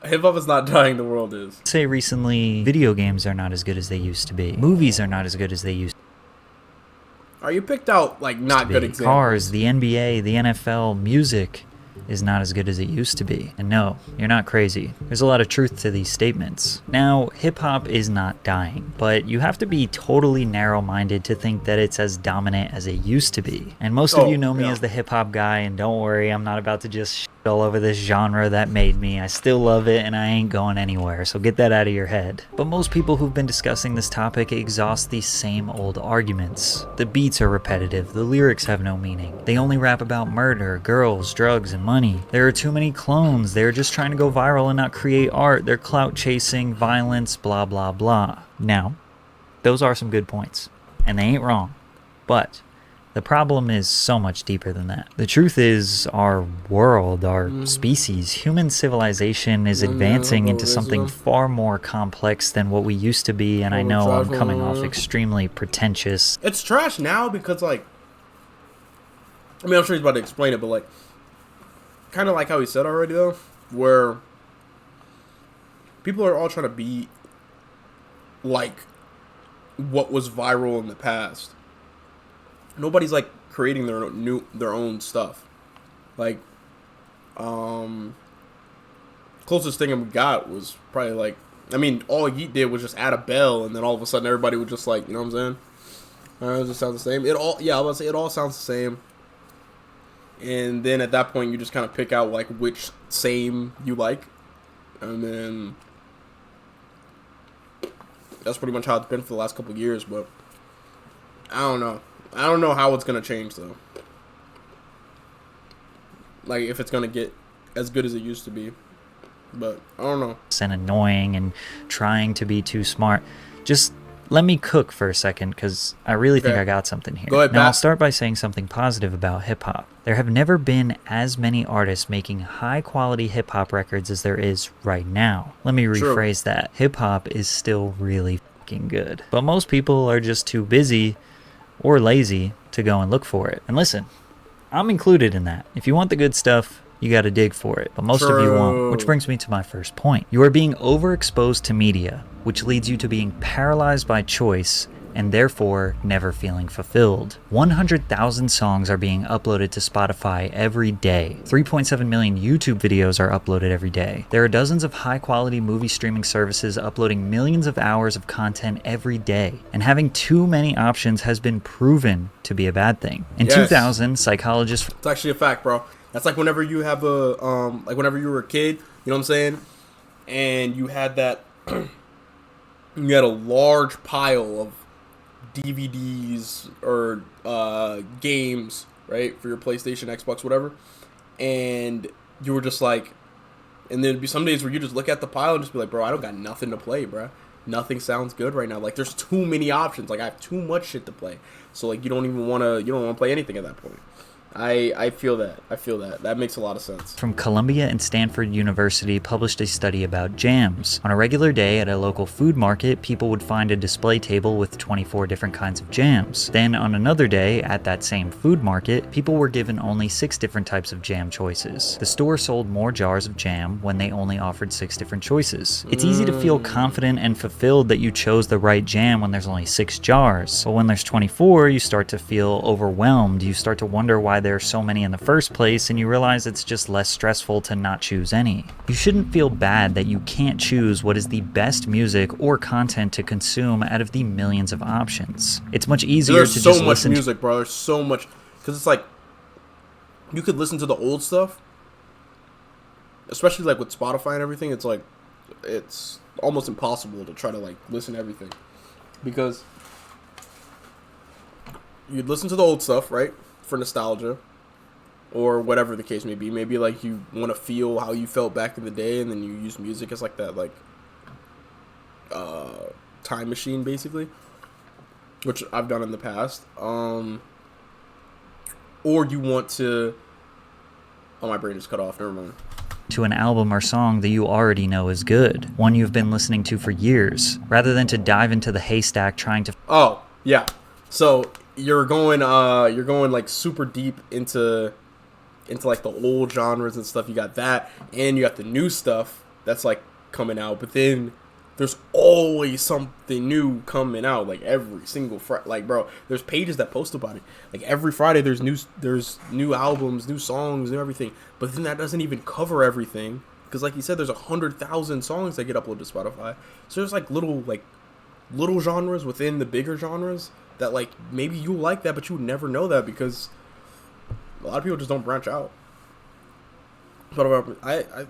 Hip hop is not dying. The world is. Say recently, video games are not as good as they used to be. Movies are not as good as they used Are you picked out like not to be. good examples? Cars, the NBA, the NFL, music is not as good as it used to be. And no, you're not crazy. There's a lot of truth to these statements. Now, hip-hop is not dying, but you have to be totally narrow-minded to think that it's as dominant as it used to be. And most of you know me as the hip-hop guy, and don't worry, I'm not about to just shit all over this genre that made me. I still love it, and I ain't going anywhere, so get that out of your head. But most people who've been discussing this topic exhaust these same old arguments. The beats are repetitive, the lyrics have no meaning. They only rap about murder, girls, drugs, and money. There are too many clones. They're just trying to go viral and not create art. They're clout chasing, violence, blah blah blah. Now, those are some good points, and they ain't wrong. But the problem is so much deeper than that. The truth is, our world, our species, human civilization is advancing into something far more complex than what we used to be, and I know I'm coming off extremely pretentious. It's trash now because, like, I mean, I'm sure he's about to explain it, but, like, kind of like how he said already, though, where people are all trying to be like what was viral in the past. Nobody's like creating their own stuff. Like, closest thing we got was probably like, I mean, all Yeet did was just add a bell, and then all of a sudden everybody was just like, you know what I'm saying? It just sounds the same. I was about to say it all sounds the same. And then at that point, you just kind of pick out like which same you like, and then that's pretty much how it's been for the last couple of years. But I don't know. I don't know how it's gonna change though. Like if it's gonna get as good as it used to be, but I don't know. And annoying and trying to be too smart. Just let me cook for a second, because I really think I got something here. Go ahead, now, I'll start by saying something positive about hip-hop. There have never been as many artists making high-quality hip-hop records as there is right now. Let me rephrase that. Hip-hop is still really fucking good. But most people are just too busy or lazy to go and look for it. And listen, I'm included in that. If you want the good stuff, you got to dig for it. But most of you won't. Which brings me to my first point. You are being overexposed to media, which leads you to being paralyzed by choice and therefore never feeling fulfilled. 100,000 songs are being uploaded to Spotify every day. 3.7 million YouTube videos are uploaded every day. There are dozens of high-quality movie streaming services uploading millions of hours of content every day. And having too many options has been proven to be a bad thing. In 2000, psychologists... It's actually a fact, bro. That's like whenever you have a, like whenever you were a kid, you know what I'm saying? And you had that, you had a large pile of DVDs or games, right, for your PlayStation, Xbox, whatever, and you were just like, and there'd be some days where you just look at the pile and just be like, bro, I don't got nothing to play, bro. Nothing sounds good right now. Like, there's too many options. Like, I have too much shit to play. So, like, you don't want to play anything at that point. I feel that. That makes a lot of sense. From Columbia and Stanford University published a study about jams. On a regular day at a local food market, people would find a display table with 24 different kinds of jams. Then on another day at that same food market, people were given only 6 different types of jam choices. The store sold more jars of jam when they only offered 6 different choices. It's easy to feel confident and fulfilled that you chose the right jam when there's only 6 jars. But when there's 24, you start to feel overwhelmed. You start to wonder why there are so many in the first place, and you realize it's just less stressful to not choose any. You shouldn't feel bad that you can't choose what is the best music or content to consume out of the millions of options. It's much easier to just listen to... There's so much music, bro. There's so much... Because it's like... You could listen to the old stuff. Especially, like, with Spotify and everything. It's, like... It's almost impossible to try to, like, listen to everything. Because... You'd listen to the old stuff, right? For nostalgia, or whatever the case may be. Maybe like you want to feel how you felt back in the day, and then you use music as like that, like time machine, basically, which I've done in the past. Or you want to... Oh, my brain just cut off. Never mind. To an album or song that you already know is good, one you've been listening to for years, rather than to dive into the haystack trying to... Oh, yeah. So you're going like super deep into like the old genres and stuff. You got that, and you got the new stuff, that's like coming out, but then there's always something new coming out, like every single Friday. Like, bro, there's pages that post about it. Like every Friday, there's new albums, new songs, new everything. But then that doesn't even cover everything, because like you said, there's 100,000 songs that get uploaded to Spotify. So there's like little genres within the bigger genres that like maybe you like that, but you would never know that because a lot of people just don't branch out. But I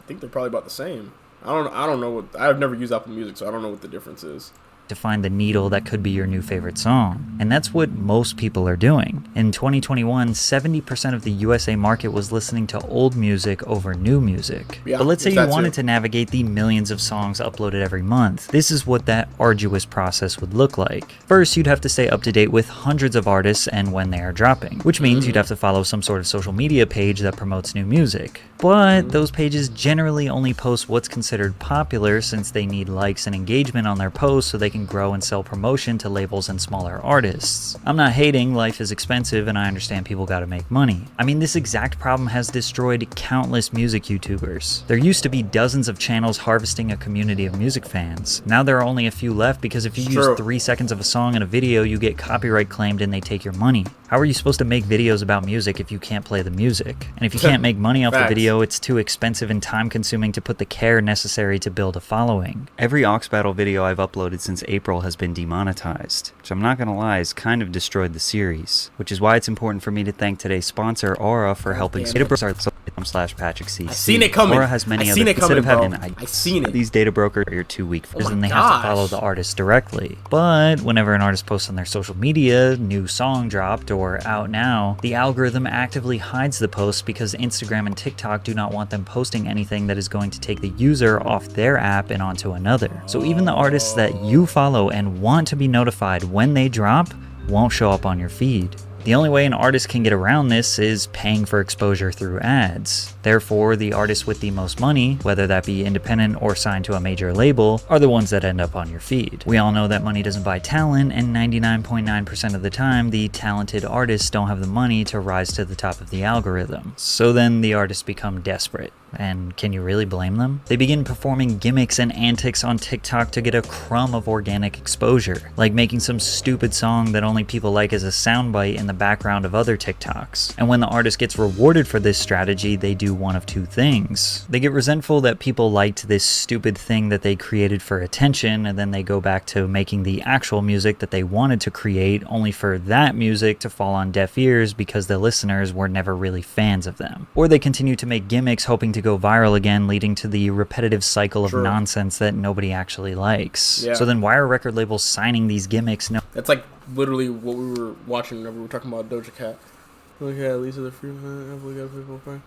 think they're probably about the same. I don't know what, I've never used Apple Music, so I don't know what the difference is. To find the needle that could be your new favorite song. And that's what most people are doing. In 2021, 70% of the USA market was listening to old music over new music. Yeah, but let's say you wanted too. to navigate the millions of songs uploaded every month. This is what that arduous process would look like. First, you'd have to stay up to date with hundreds of artists and when they are dropping, which means you'd have to follow some sort of social media page that promotes new music. But those pages generally only post what's considered popular, since they need likes and engagement on their posts so they can grow and sell promotion to labels and smaller artists. I'm not hating, life is expensive and I understand people gotta make money. I mean, this exact problem has destroyed countless music YouTubers. There used to be dozens of channels harvesting a community of music fans. Now there are only a few left because if you use 3 seconds of a song in a video, you get copyright claimed and they take your money. How are you supposed to make videos about music if you can't play the music? And if you can't make money off the video, it's too expensive and time consuming to put the care necessary to build a following. Every Aux Battle video I've uploaded since April has been demonetized, which I'm not gonna lie has kind of destroyed the series, which is why it's important for me to thank today's sponsor, Aura, for helping /PatrickCC. I seen it coming. Aura has many I seen other it coming, bro. I seen it. These data brokers are too weak for Then they have to follow the artist directly. But whenever an artist posts on their social media, new song dropped or out now, the algorithm actively hides the post because Instagram and TikTok do not want them posting anything that is going to take the user off their app and onto another. So even the artists that you follow and want to be notified when they drop won't show up on your feed. The only way an artist can get around this is paying for exposure through ads. Therefore, the artists with the most money, whether that be independent or signed to a major label, are the ones that end up on your feed. We all know that money doesn't buy talent, and 99.9% of the time, the talented artists don't have the money to rise to the top of the algorithm. So then the artists become desperate. And can you really blame them? They begin performing gimmicks and antics on TikTok to get a crumb of organic exposure, like making some stupid song that only people like as a soundbite in the background of other TikToks. And when the artist gets rewarded for this strategy, they do one of two things. They get resentful that people liked this stupid thing that they created for attention, and then they go back to making the actual music that they wanted to create, only for that music to fall on deaf ears because the listeners were never really fans of them. Or they continue to make gimmicks hoping to go viral again, leading to the repetitive cycle of nonsense that nobody actually likes. So then why are record labels signing these gimmicks? No, that's like literally what we were watching whenever we were talking about Doja Cat. Look at Lisa the Free Man, people pay.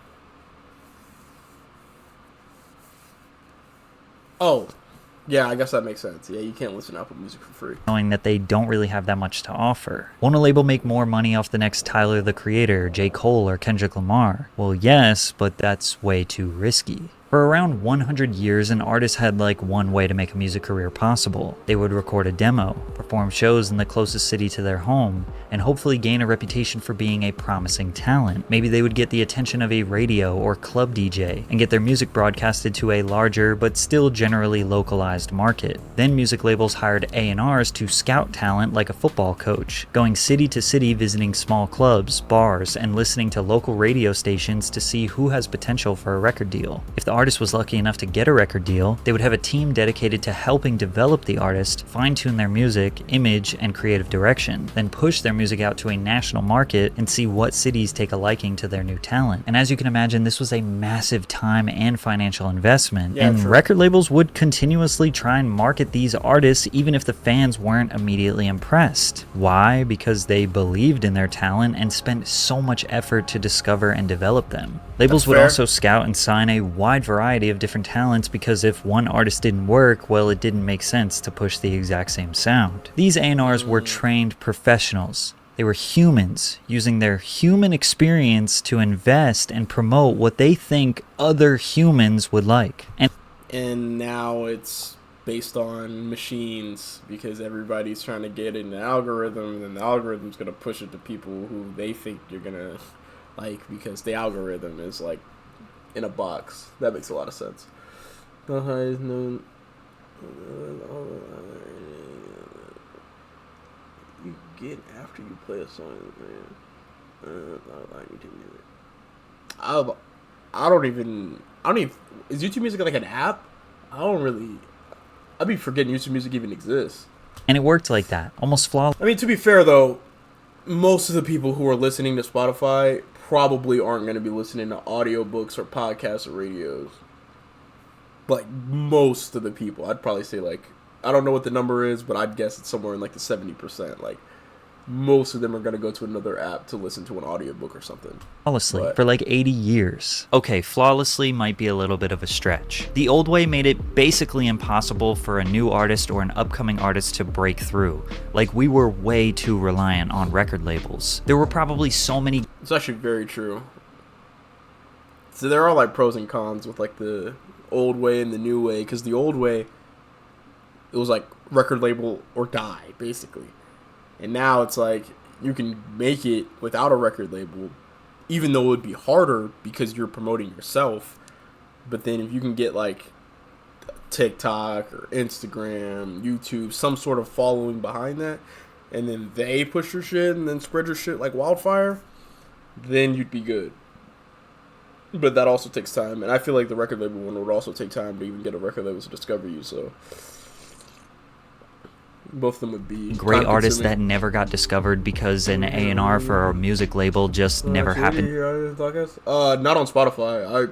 Oh, yeah, I guess that makes sense. Yeah, you can't listen to Apple Music for free. Knowing that they don't really have that much to offer. Won't a label make more money off the next Tyler the Creator, J. Cole, or Kendrick Lamar? Well, yes, but that's way too risky. For around 100 years, an artist had like one way to make a music career possible. They would record a demo, perform shows in the closest city to their home, and hopefully gain a reputation for being a promising talent. Maybe they would get the attention of a radio or club DJ and get their music broadcasted to a larger but still generally localized market. Then music labels hired A&Rs to scout talent like a football coach, going city to city visiting small clubs, bars, and listening to local radio stations to see who has potential for a record deal. If the artist was lucky enough to get a record deal, they would have a team dedicated to helping develop the artist, fine-tune their music, image, and creative direction, then push their music out to a national market and see what cities take a liking to their new talent. And as you can imagine, this was a massive time and financial investment, and record labels would continuously try and market these artists even if the fans weren't immediately impressed. Why? Because they believed in their talent and spent so much effort to discover and develop them. Labels would also scout and sign a wide variety of different talents because if one artist didn't work, well, it didn't make sense to push the exact same sound. These A&Rs were trained professionals. They were humans using their human experience to invest and promote what they think other humans would like. And now it's based on machines because everybody's trying to get in the algorithm, and the algorithm's going to push it to people who they think you're going to like because the algorithm is like in a box. That makes a lot of sense. The highest known. You get after you play a song, man. I don't even. Is YouTube Music like an app? I'd be forgetting YouTube Music even exists. And it worked like that, almost flawless. I mean, to be fair though, most of the people who are listening to Spotify probably aren't going to be listening to audiobooks or podcasts or radios. Like, most of the people. I'd probably say, like, I don't know what the number is, but I'd guess it's somewhere in, like, the 70%. Like, most of them are going to go to another app to listen to an audiobook or something. Flawlessly for like 80 years. Okay, flawlessly might be a little bit of a stretch. The old way made it basically impossible for a new artist or an upcoming artist to break through. Like, we were way too reliant on record labels. There were probably so many... It's actually very true. So there are, like, pros and cons with, like, the old way and the new way. Because the old way, it was, like, record label or die, basically. And now it's like, you can make it without a record label, even though it would be harder because you're promoting yourself. But then if you can get, like, TikTok or Instagram, YouTube, some sort of following behind that, and then they push your shit and then spread your shit like wildfire, then you'd be good. But that also takes time. And I feel like the record label one would also take time to even get a record label to discover you, so... Both of them would be great artists that never got discovered because an A&R for a music label just never happened. Not on Spotify. I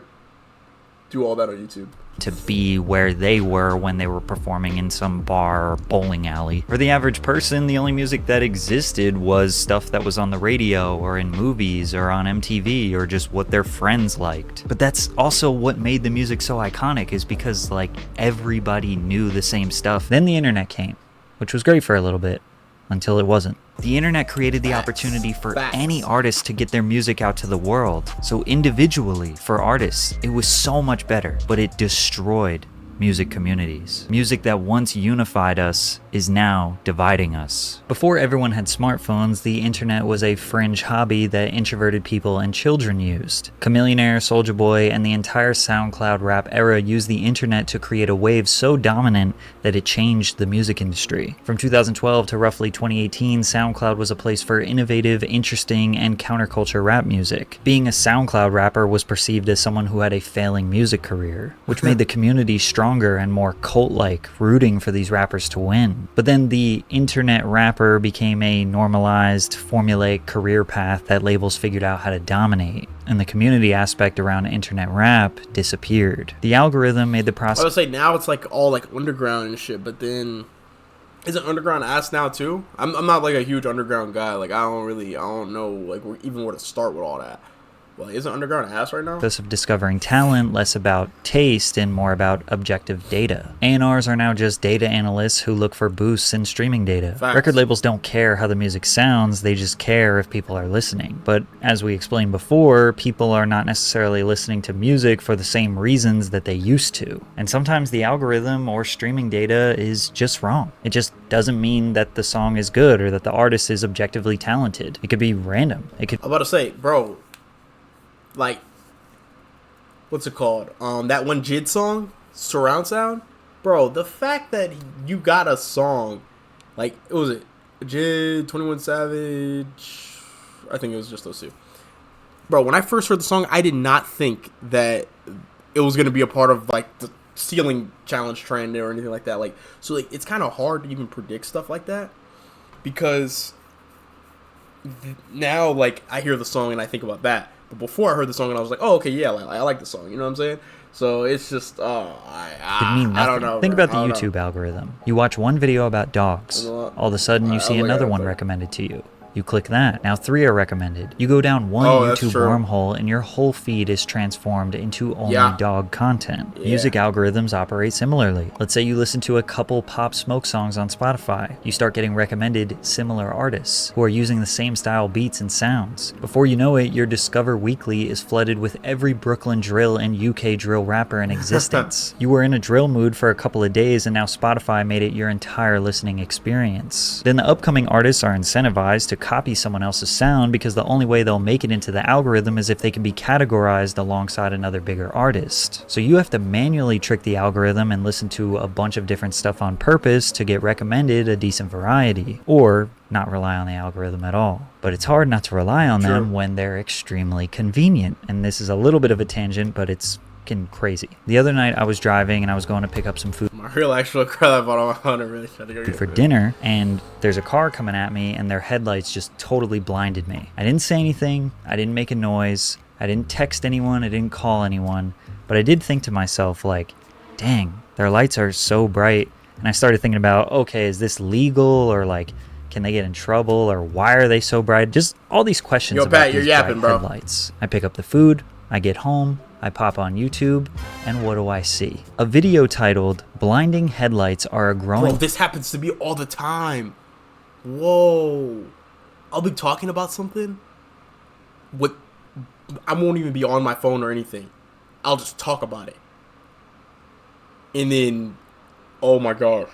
do all that on YouTube. To be where they were when they were performing in some bar or bowling alley. For the average person, the only music that existed was stuff that was on the radio or in movies or on MTV or just what their friends liked. But that's also what made the music so iconic, is because, like, everybody knew the same stuff. Then the internet came, which was great for a little bit, until it wasn't. The internet created the opportunity for any artist to get their music out to the world. So individually, for artists, it was so much better, but it destroyed music communities. Music that once unified us is now dividing us. Before everyone had smartphones, the internet was a fringe hobby that introverted people and children used. Chamillionaire, Soulja Boy, and the entire SoundCloud rap era used the internet to create a wave so dominant that it changed the music industry. From 2012 to roughly 2018, SoundCloud was a place for innovative, interesting, and counterculture rap music. Being a SoundCloud rapper was perceived as someone who had a failing music career, which made the community stronger and more cult-like, rooting for these rappers to win. But then the internet rapper became a normalized, formulaic career path that labels figured out how to dominate, and the community aspect around internet rap disappeared. The algorithm made the process... I would say now it's like all like underground and shit, but then isn't underground ass now too? I'm not like a huge underground guy. Like I don't know like even where to start with all that. Well, isn't underground ass right now? Of discovering talent, less about taste and more about objective data. A&Rs are now just data analysts who look for boosts in streaming data. Facts. Record labels don't care how the music sounds, they just care if people are listening. But as we explained before, people are not necessarily listening to music for the same reasons that they used to. And sometimes the algorithm or streaming data is just wrong. It just doesn't mean that the song is good or that the artist is objectively talented. It could be random. I'm about to say, bro, like, what's it called? That one JID song, Surround Sound? Bro, the fact that you got a song, like, what was it? JID, 21 Savage, I think it was just those two. Bro, when I first heard the song, I did not think that it was going to be a part of, like, the stealing challenge trend or anything like that. Like, so, like, it's kind of hard to even predict stuff like that because now, like, I hear the song and I think about that. But before I heard the song and I was like, oh, okay, yeah, I like the song. You know what I'm saying? So it's just, I don't know. Think about the YouTube algorithm. You watch one video about dogs. All of a sudden, you see another one recommended to you. You click that. Now 3 are recommended. You go down one YouTube wormhole and your whole feed is transformed into only dog content. Yeah. Music algorithms operate similarly. Let's say you listen to a couple Pop Smoke songs on Spotify. You start getting recommended similar artists who are using the same style beats and sounds. Before you know it, your Discover Weekly is flooded with every Brooklyn drill and UK drill rapper in existence. You were in a drill mood for a couple of days and now Spotify made it your entire listening experience. Then the upcoming artists are incentivized to copy someone else's sound because the only way they'll make it into the algorithm is if they can be categorized alongside another bigger artist. So you have to manually trick the algorithm and listen to a bunch of different stuff on purpose to get recommended a decent variety, or not rely on the algorithm at all. But it's hard not to rely on them when they're extremely convenient. And this is a little bit of a tangent, but it's crazy. The other night I was driving and I was going to pick up some food. My real actual car I bought on my Honda really tried to go get for food. dinner, and there's a car coming at me and their headlights just totally blinded me. I didn't say anything, I didn't make a noise, I didn't text anyone, I didn't call anyone, but I did think to myself, like, dang, their lights are so bright. And I started thinking about, okay, is this legal, or like, can they get in trouble, or why are they so bright? Just all these questions about Pat, these you're yapping, bright bro. headlights. I pick up the food, I get home, I pop on YouTube, and what do I see? A video titled, "Blinding Headlights Are a Growing..." Bro, this happens to me all the time. Whoa. I'll be talking about something. I won't even be on my phone or anything. I'll just talk about it. And then, oh my gosh.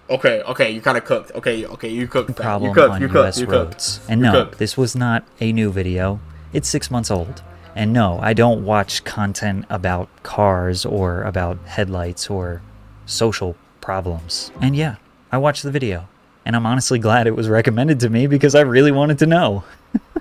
Okay, you kind of cooked. Okay, you cooked. problem You on cooked. US roads. And no, this was not a new video. It's 6 months old. And no, I don't watch content about cars or about headlights or social problems. And yeah, I watched the video. And I'm honestly glad it was recommended to me because I really wanted to know.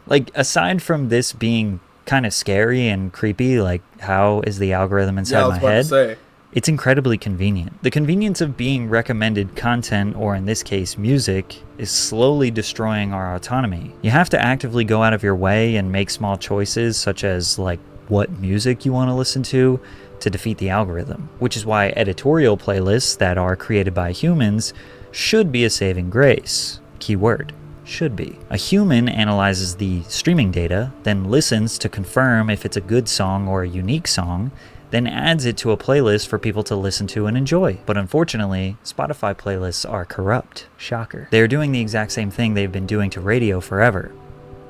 Like, aside from this being kind of scary and creepy, like, how is the algorithm inside my head? It's incredibly convenient. The convenience of being recommended content, or in this case, music, is slowly destroying our autonomy. You have to actively go out of your way and make small choices, such as like what music you want to listen to defeat the algorithm. Which is why editorial playlists that are created by humans should be a saving grace. Keyword, should be. A human analyzes the streaming data, then listens to confirm if it's a good song or a unique song, then adds it to a playlist for people to listen to and enjoy. But unfortunately, Spotify playlists are corrupt. Shocker. They're doing the exact same thing they've been doing to radio forever.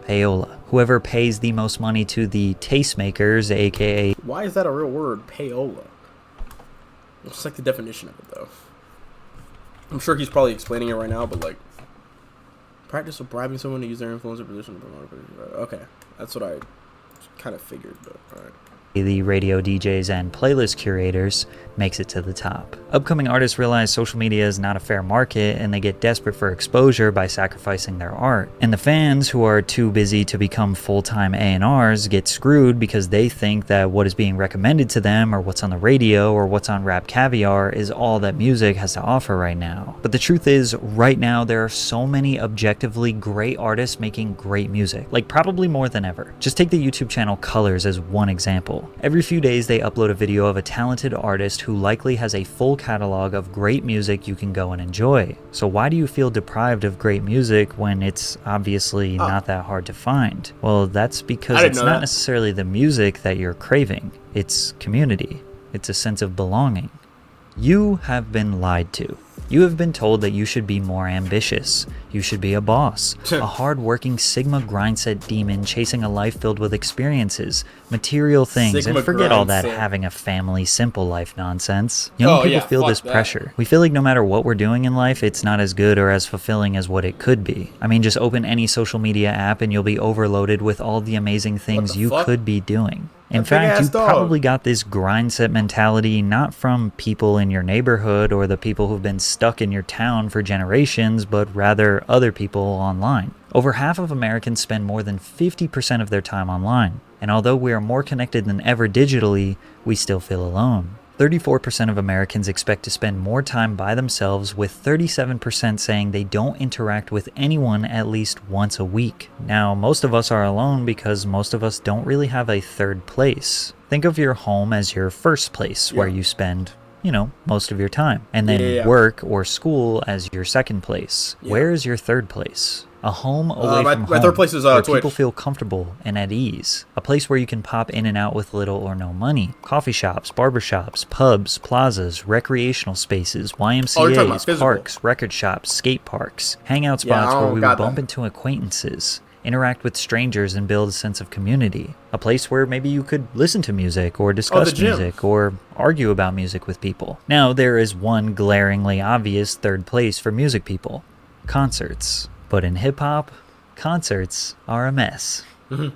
Payola. Whoever pays the most money to the tastemakers, aka... Why is that a real word, payola? It's like the definition of it, though. I'm sure he's probably explaining it right now, but like... Practice of bribing someone to use their influence or position to promote... Okay, that's what I kind of figured, but alright. The radio DJs and playlist curators makes it to the top. Upcoming artists realize social media is not a fair market and they get desperate for exposure by sacrificing their art. And the fans who are too busy to become full-time A&Rs get screwed because they think that what is being recommended to them or what's on the radio or what's on Rap Caviar is all that music has to offer right now. But the truth is, right now there are so many objectively great artists making great music, like probably more than ever. Just take the YouTube channel Colors as one example. Every few days they upload a video of a talented artist who likely has a full catalog of great music you can go and enjoy. So why do you feel deprived of great music when it's obviously not that hard to find? Well, that's because it's not necessarily the music that you're craving. It's community. It's a sense of belonging. You have been lied to. You have been told that you should be more ambitious. You should be a boss, a hard-working Sigma grindset demon chasing a life filled with experiences, material things, Sigma and forget all that grindset. having a family simple life nonsense. Young people feel this pressure. We feel like no matter what we're doing in life, it's not as good or as fulfilling as what it could be. I mean, just open any social media app and you'll be overloaded with all the amazing things you could be doing. In fact, you probably got this grindset mentality not from people in your neighborhood or the people who've been stuck in your town for generations, but rather other people online. Over half of Americans spend more than 50% of their time online, and although we are more connected than ever digitally, we still feel alone. 34% of Americans expect to spend more time by themselves, with 37% saying they don't interact with anyone at least once a week. Now, most of us are alone because most of us don't really have a third place. Think of your home as your first place where you spend, you know, most of your time. And then work or school as your second place. Where is your third place? A home away from home, my third place is where Twitch. people feel comfortable and at ease. A place where you can pop in and out with little or no money. Coffee shops, barbershops, pubs, plazas, recreational spaces, YMCAs, parks, record shops, skate parks, hangout spots where we would bump into acquaintances, interact with strangers and build a sense of community. A place where maybe you could listen to music or discuss music or argue about music with people. Now, there is one glaringly obvious third place for music people: concerts. But in hip-hop, Concerts are a mess.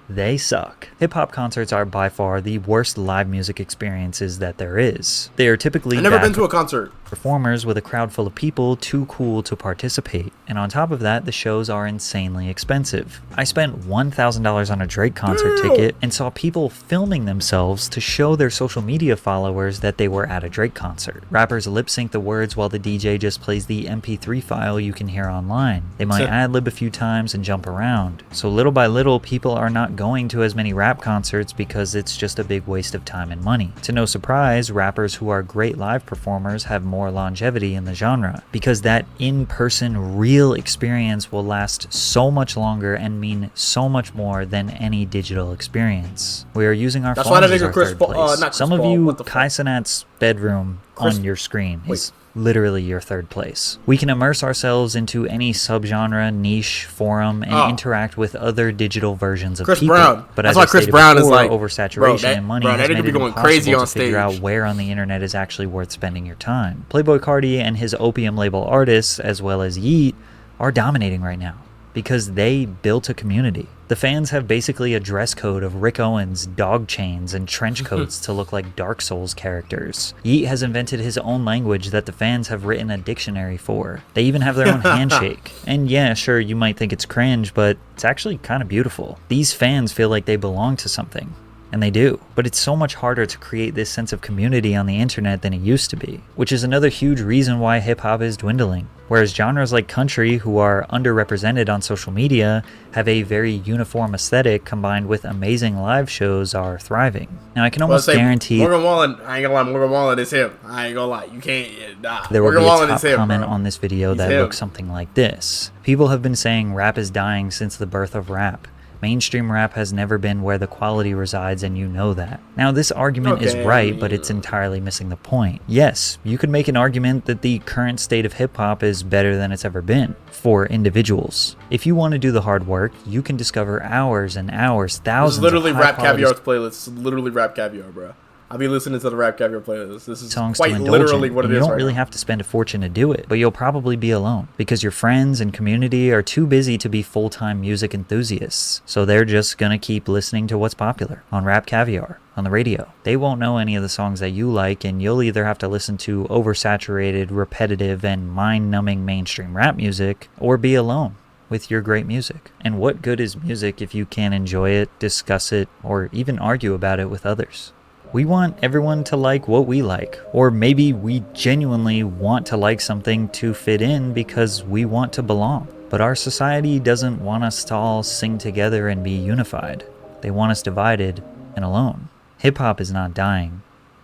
They suck. Hip-hop concerts are by far the worst live music experiences that there is. They are typically I've never bad been to a concert. performers with a crowd full of people too cool to participate. And on top of that, the shows are insanely expensive. I spent $1,000 on a Drake concert ticket and saw people filming themselves to show their social media followers that they were at a Drake concert. Rappers lip sync the words while the DJ just plays the MP3 file you can hear online. They might ad-lib a few times and jump around. So little by little, people are not going to as many rap concerts because it's just a big waste of time and money. To no surprise, rappers who are great live performers have more longevity in the genre because that in-person real experience will last so much longer and mean so much more than any digital experience. We are using our phones as our third place. Some of you, Kai Cenat's bedroom on your screen is literally your third place. We can immerse ourselves into any subgenre, niche, forum, and interact with other digital versions of Chris people. Brown. But That's as why I Chris stated Brown is before, like, oversaturation and money has that made nigga it be going impossible crazy on to figure out stage. where on the internet is actually worth spending your time. Playboi Carti and his Opium label artists, as well as Yeat, are dominating right now because they built a community. The fans have basically a dress code of Rick Owens, dog chains, and trench coats to look like Dark Souls characters. Yeat has invented his own language that the fans have written a dictionary for. They even have their own handshake. And yeah, sure, you might think it's cringe, but it's actually kind of beautiful. These fans feel like they belong to something. And they do. But it's so much harder to create this sense of community on the internet than it used to be, which is another huge reason why hip-hop is dwindling. Whereas genres like country, who are underrepresented on social media, have a very uniform aesthetic combined with amazing live shows, are thriving. Now I can almost guarantee Morgan Wallen, I ain't gonna lie, Morgan Wallen is him. I ain't gonna lie, you can't, there will Morgan be a Wallen top is him, comment bro. on this video that looks something like this. People have been saying rap is dying since the birth of rap. Mainstream rap has never been where the quality resides, and you know that. Now, this argument is right, but it's entirely missing the point. Yes, you could make an argument that the current state of hip-hop is better than it's ever been for individuals. If you want to do the hard work, you can discover hours and hours, thousands of literally Rap high-quality Caviar's playlist. It's literally Rap Caviar, bro. I'll be listening to the Rap Caviar playlist. This is songs quite to indulge literally in, what it and is you don't right really now. have to spend a fortune to do it, but you'll probably be alone because your friends and community are too busy to be full-time music enthusiasts, so they're just gonna keep listening to what's popular on Rap Caviar on the radio. They won't know any of the songs that you like, and you'll either have to listen to oversaturated, repetitive, and mind-numbing mainstream rap music, or be alone with your great music. And what good is music if you can't enjoy it, discuss it, or even argue about it with others? We want everyone to like what we like, or maybe we genuinely want to like something to fit in because we want to belong. But our society doesn't want us to all sing together and be unified. They want us divided and alone. Hip-hop is not dying.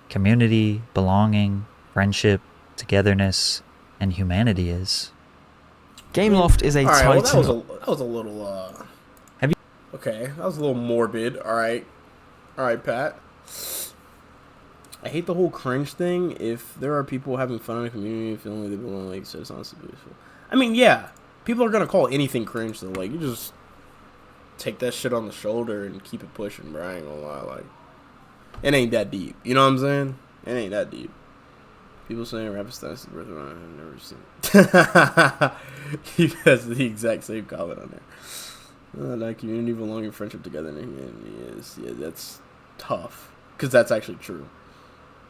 Community, belonging, friendship, togetherness, and humanity is. Gameloft is a All right, well, titan. that was a little. Have you- Okay, that was a little morbid. All right, Pat. I hate the whole cringe thing. If there are people having fun in the community, feeling like they belong, like you said, it's honestly beautiful. I mean, yeah, people are gonna call anything cringe though. Like, you just take that shit on the shoulder and keep it pushing, bro. I ain't gonna lie, like, it ain't that deep. You know what I'm saying? It ain't that deep. People saying rap is the birth of I've never seen. He has the exact same comment on there. That community, belonging, friendship, together, and humanity is. Yeah, that's tough. Because that's actually true.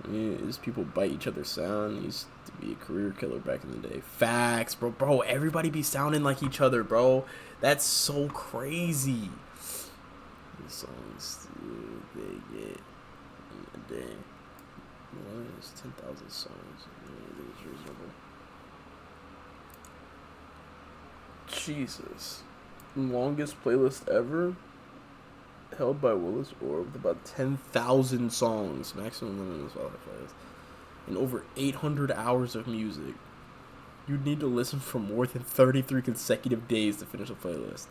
I mean, is people bite each other's sound. It used to be a career killer back in the day. Facts, bro. Bro, everybody be sounding like each other, bro. That's so crazy. The songs they get in a day. Well, it's 10,000 songs. It's reasonable. Jesus. Longest playlist ever? Held by Willis Orr with about 10,000 songs, maximum limit on Spotify playlist, and over 800 hours of music. You'd need to listen for more than 33 consecutive days to finish a playlist.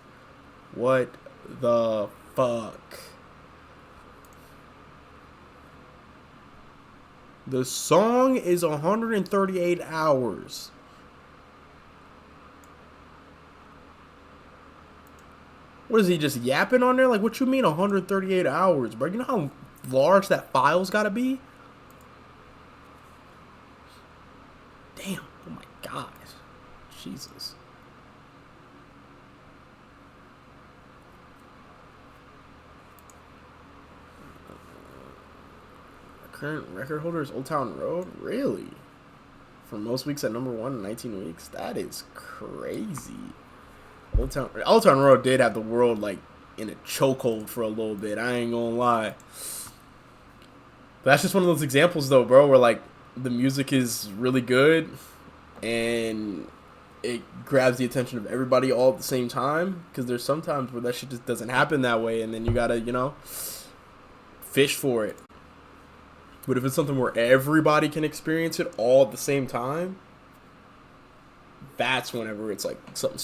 What the fuck? The song is 138 hours. What is he just yapping on there? Like, what you mean 138 hours, bro? You know how large that file's gotta be? Damn. Oh my gosh. Jesus. Current record holder is Old Town Road? Really? For most weeks at number 1 in 19 weeks? That is crazy. Old Town Road did have the world, like, in a chokehold for a little bit. I ain't gonna lie. But that's just one of those examples, though, bro, where, like, the music is really good and it grabs the attention of everybody all at the same time. Because there's sometimes where that shit just doesn't happen that way, and then you gotta, you know, fish for it. But if it's something where everybody can experience it all at the same time, that's whenever it's like something